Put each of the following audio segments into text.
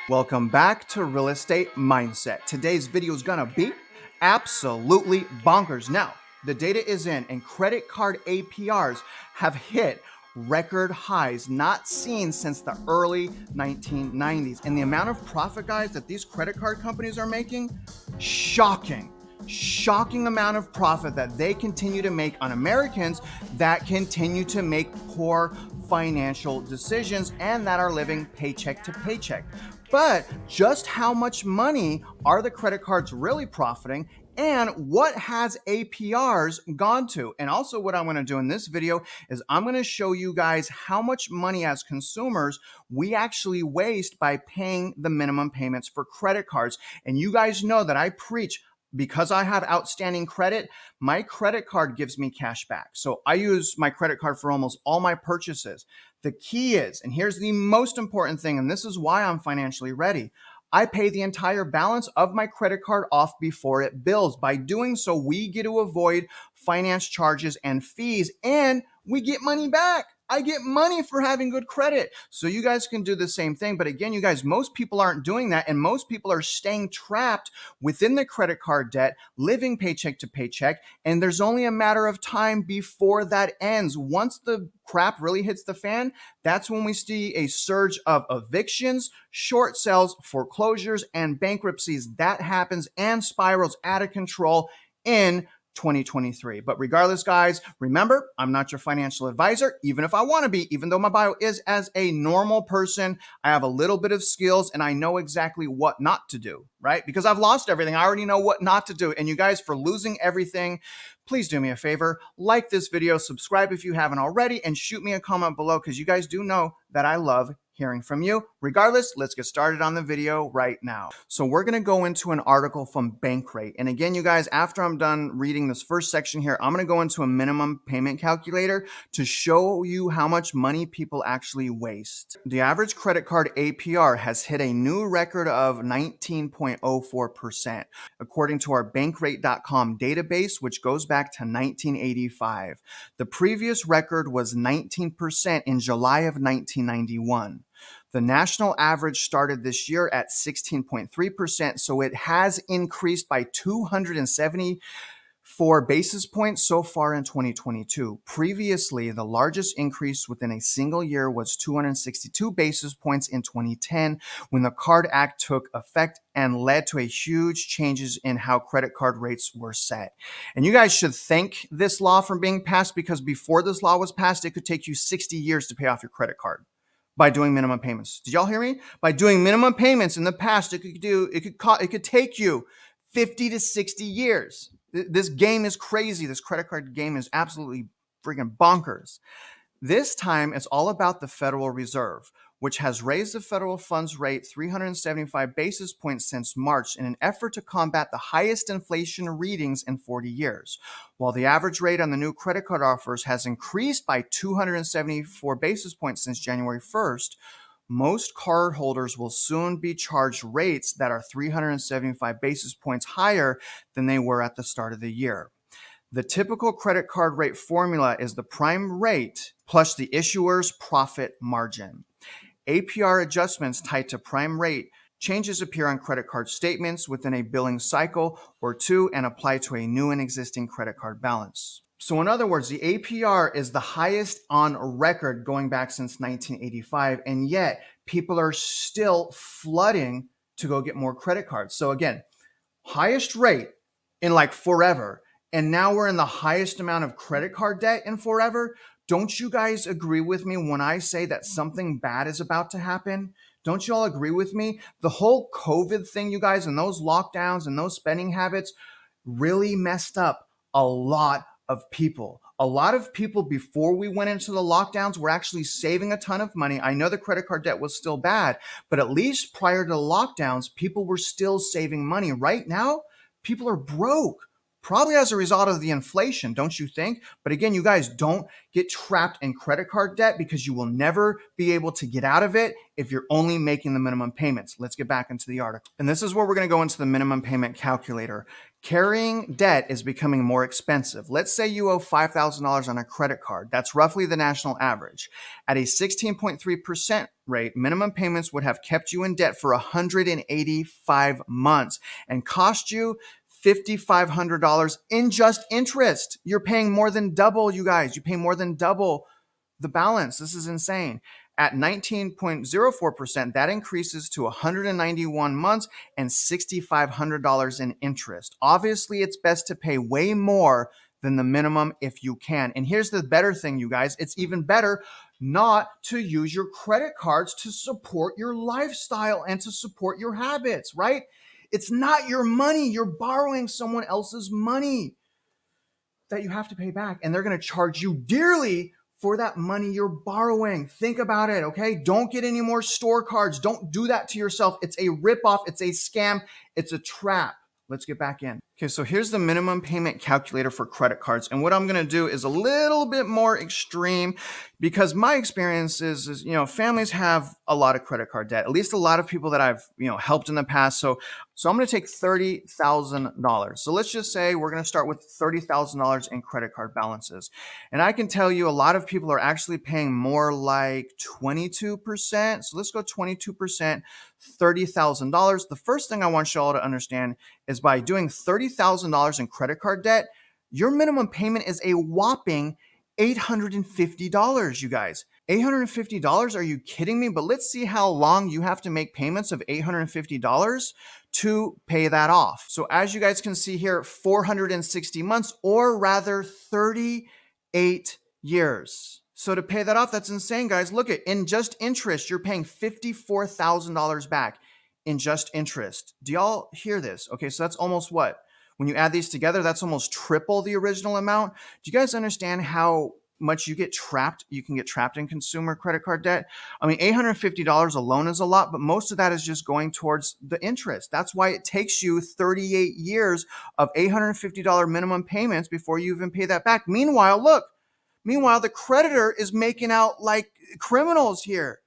Welcome back to Real Estate Mindset. Today's video is gonna be absolutely bonkers. Now, the data is in and credit card APRs have hit record highs not seen since the early 1990s. And the amount of profit, guys, that these credit card companies are making, shocking amount of profit that they continue to make on Americans that continue to make poor financial decisions and that are living paycheck to paycheck. But just how much money are the credit cards really profiting, and what has APRs gone to? And also what I'm going to do in this video is I'm going to show you guys how much money as consumers we actually waste by paying the minimum payments for credit cards. And you guys know that I preach, because I have outstanding credit, my credit card gives me cash back. So I use my credit card for almost all my purchases. The key is, and here's the most important thing, and this is why I'm financially ready, I pay the entire balance of my credit card off before it bills. By doing so, we get to avoid finance charges and fees, and we get money back. I get money for having good credit. So you guys can do the same thing. But again, you guys, most people aren't doing that. And most people are staying trapped within the credit card debt, living paycheck to paycheck. And there's only a matter of time before that ends. Once the crap really hits the fan, that's when we see a surge of evictions, short sales, foreclosures, and bankruptcies. That happens and spirals out of control in 2023. But regardless, guys, remember, I'm not your financial advisor, even if I want to be, even though my bio is as a normal person. I have a little bit of skills and I know exactly what not to do, right? Because I've lost everything. I already know what not to do. And you guys, for losing everything, please do me a favor, like this video, subscribe if you haven't already, and shoot me a comment below, because you guys do know that I love hearing from you. Regardless, let's get started on the video right now. So we're going to go into an article from Bankrate. And again, you guys, after I'm done reading this first section here, I'm going to go into a minimum payment calculator to show you how much money people actually waste. The average credit card APR has hit a new record of 19.04%, according to our Bankrate.com database, which goes back to 1985. The previous record was 19% in July of 1991. The national average started this year at 16.3%, so it has increased by 274 basis points so far in 2022. Previously, the largest increase within a single year was 262 basis points in 2010, when the Card Act took effect and led to a huge changes in how credit card rates were set. And you guys should thank this law from being passed, because before this law was passed, it could take you 60 years to pay off your credit card by doing minimum payments. Did y'all hear me? By doing minimum payments in the past, it could take you 50 to 60 years. This game is crazy. This credit card game is absolutely freaking bonkers. This time, it's all about the Federal Reserve, which has raised the federal funds rate 375 basis points since March in an effort to combat the highest inflation readings in 40 years. While the average rate on the new credit card offers has increased by 274 basis points since January 1st, most cardholders will soon be charged rates that are 375 basis points higher than they were at the start of the year. The typical credit card rate formula is the prime rate plus the issuer's profit margin. APR adjustments tied to prime rate changes appear on credit card statements within a billing cycle or two and apply to a new and existing credit card balance. So in other words, the APR is the highest on record going back since 1985, and yet people are still flooding to go get more credit cards. So again, highest rate in like forever, and now we're in the highest amount of credit card debt in forever. Don't you guys agree with me when I say that something bad is about to happen? Don't you all agree with me? The whole COVID thing, you guys, and those lockdowns and those spending habits really messed up a lot of people. A lot of people before we went into the lockdowns were actually saving a ton of money. I know the credit card debt was still bad, but at least prior to the lockdowns, people were still saving money. Right now, people are broke. Probably as a result of the inflation, don't you think? But again, you guys, don't get trapped in credit card debt because you will never be able to get out of it if you're only making the minimum payments. Let's get back into the article. And this is where we're going to go into the minimum payment calculator. Carrying debt is becoming more expensive. Let's say you owe $5,000 on a credit card. That's roughly the national average. At a 16.3% rate, minimum payments would have kept you in debt for 185 months and cost you $5,500 in just interest. You're paying more than double, you guys. You pay more than double the balance. This is insane. At 19.04%, that increases to 191 months and $6,500 in interest. Obviously, it's best to pay way more than the minimum if you can. And here's the better thing, you guys. It's even better not to use your credit cards to support your lifestyle and to support your habits, right? It's not your money. You're borrowing someone else's money that you have to pay back, and they're going to charge you dearly for that money you're borrowing. Think about it, okay? Don't get any more store cards. Don't do that to yourself. It's a ripoff. It's a scam. It's a trap. Let's get back in. Okay, so here's the minimum payment calculator for credit cards. And what I'm going to do is a little bit more extreme because my experience is, families have a lot of credit card debt, at least a lot of people that I've, helped in the past. So I'm going to take $30,000. So let's just say we're going to start with $30,000 in credit card balances. And I can tell you a lot of people are actually paying more like 22%. So let's go 22%, $30,000. The first thing I want you all to understand is by doing $30,000 in credit card debt, your minimum payment is a whopping $850, you guys. $850? Are you kidding me? But let's see how long you have to make payments of $850 to pay that off. So as you guys can see here, 460 months, or rather 38 years. So to pay that off, that's insane, guys. Look at, in just interest, you're paying $54,000 back in just interest. Do y'all hear this? Okay, so that's almost what? When you add these together, that's almost triple the original amount. Do you guys understand how much you can get trapped in consumer credit card debt? I mean, $850 alone is a lot, but most of that is just going towards the interest. That's why it takes you 38 years of $850 minimum payments before you even pay that back. Meanwhile, the creditor is making out like criminals here.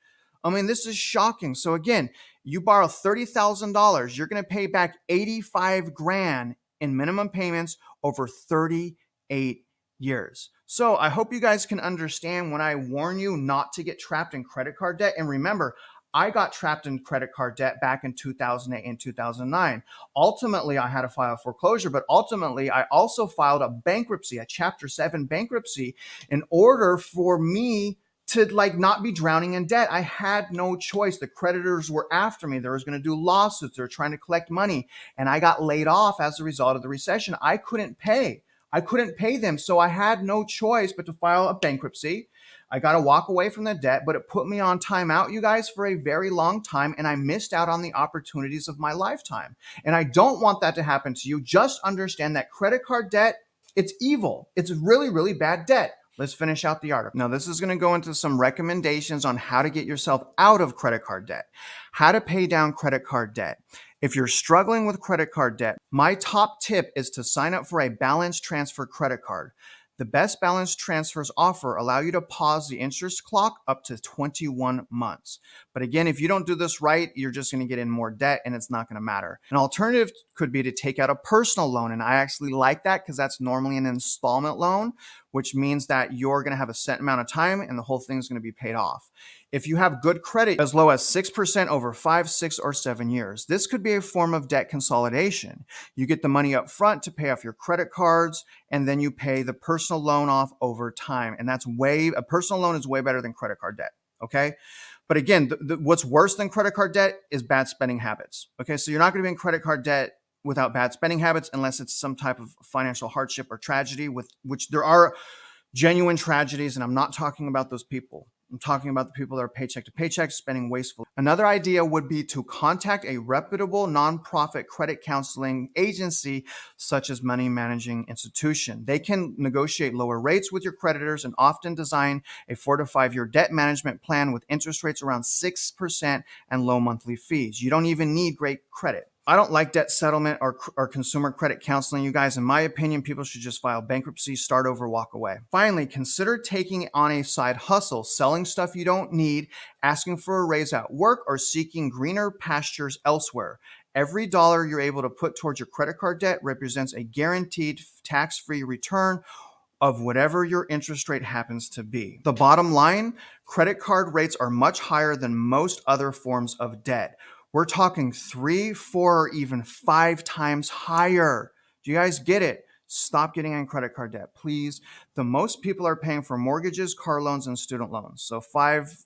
I mean, this is shocking. So again, you borrow $30,000, you're going to pay back 85 grand in minimum payments over 38 years. So I hope you guys can understand when I warn you not to get trapped in credit card debt. And remember, I got trapped in credit card debt back in 2008 and 2009. Ultimately, I had to file foreclosure, but ultimately, I also filed a bankruptcy, a Chapter 7 bankruptcy, in order for me to not be drowning in debt. I had no choice. The creditors were after me. They were going to do lawsuits. They were trying to collect money. And I got laid off as a result of the recession. I couldn't pay them. So I had no choice but to file a bankruptcy. I got to walk away from the debt, but it put me on timeout, you guys, for a very long time. And I missed out on the opportunities of my lifetime. And I don't want that to happen to you. Just understand that credit card debt, it's evil. It's really, really bad debt. Let's finish out the article. Now, this is going to go into some recommendations on how to get yourself out of credit card debt, how to pay down credit card debt. If you're struggling with credit card debt, my top tip is to sign up for a balance transfer credit card. The best balance transfers offer allow you to pause the interest clock up to 21 months. But again, if you don't do this right, you're just going to get in more debt and it's not going to matter. An alternative could be to take out a personal loan. And I actually like that because that's normally an installment loan, which means that you're going to have a set amount of time and the whole thing is going to be paid off. If you have good credit, as low as 6% over 5, 6, or 7 years, this could be a form of debt consolidation. You get the money up front to pay off your credit cards, and then you pay the personal loan off over time. And a personal loan is way better than credit card debt. Okay. But again, what's worse than credit card debt is bad spending habits. Okay. So you're not going to be in credit card debt without bad spending habits unless it's some type of financial hardship or tragedy, with which there are genuine tragedies. And I'm not talking about those people. I'm talking about the people that are paycheck to paycheck, spending wastefully. Another idea would be to contact a reputable nonprofit credit counseling agency, such as money managing institution. They can negotiate lower rates with your creditors and often design a 4 to 5 year debt management plan with interest rates around 6% and low monthly fees. You don't even need great credit. I don't like debt settlement or consumer credit counseling, you guys. In my opinion, people should just file bankruptcy, start over, walk away. Finally, consider taking on a side hustle, selling stuff you don't need, asking for a raise at work, or seeking greener pastures elsewhere. Every dollar you're able to put towards your credit card debt represents a guaranteed tax-free return of whatever your interest rate happens to be. The bottom line, credit card rates are much higher than most other forms of debt. We're talking 3, 4, or even 5 times higher. Do you guys get it? Stop getting in credit card debt, please. The most people are paying for mortgages, car loans, and student loans. So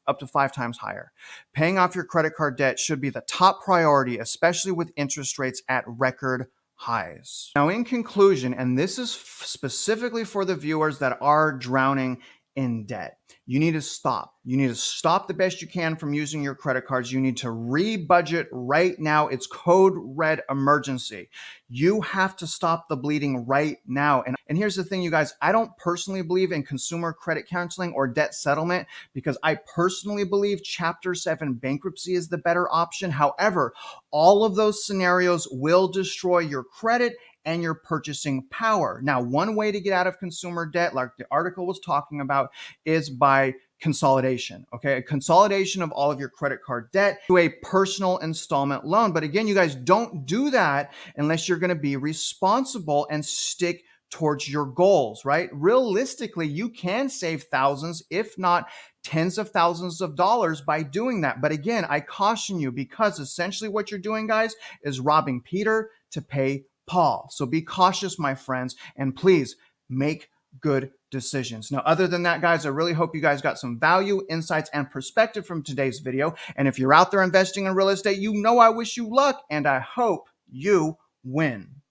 up to 5 times higher. Paying off your credit card debt should be the top priority, especially with interest rates at record highs. Now, in conclusion, and this is specifically for the viewers that are drowning in debt, you need to stop. You need to stop the best you can from using your credit cards. You need to re-budget right now. It's code red emergency. You have to stop the bleeding right now. And here's the thing, you guys, I don't personally believe in consumer credit counseling or debt settlement because I personally believe Chapter 7 bankruptcy is the better option. However, all of those scenarios will destroy your credit and your purchasing power. Now, one way to get out of consumer debt, like the article was talking about, is by consolidation, okay? A consolidation of all of your credit card debt to a personal installment loan. But again, you guys, don't do that unless you're gonna be responsible and stick towards your goals, right? Realistically, you can save thousands, if not tens of thousands of dollars by doing that. But again, I caution you because essentially what you're doing, guys, is robbing Peter to pay Paul. So be cautious, my friends, and please make good decisions. Now, other than that, guys, I really hope you guys got some value, insights, and perspective from today's video. And if you're out there investing in real estate, you know I wish you luck, and I hope you win.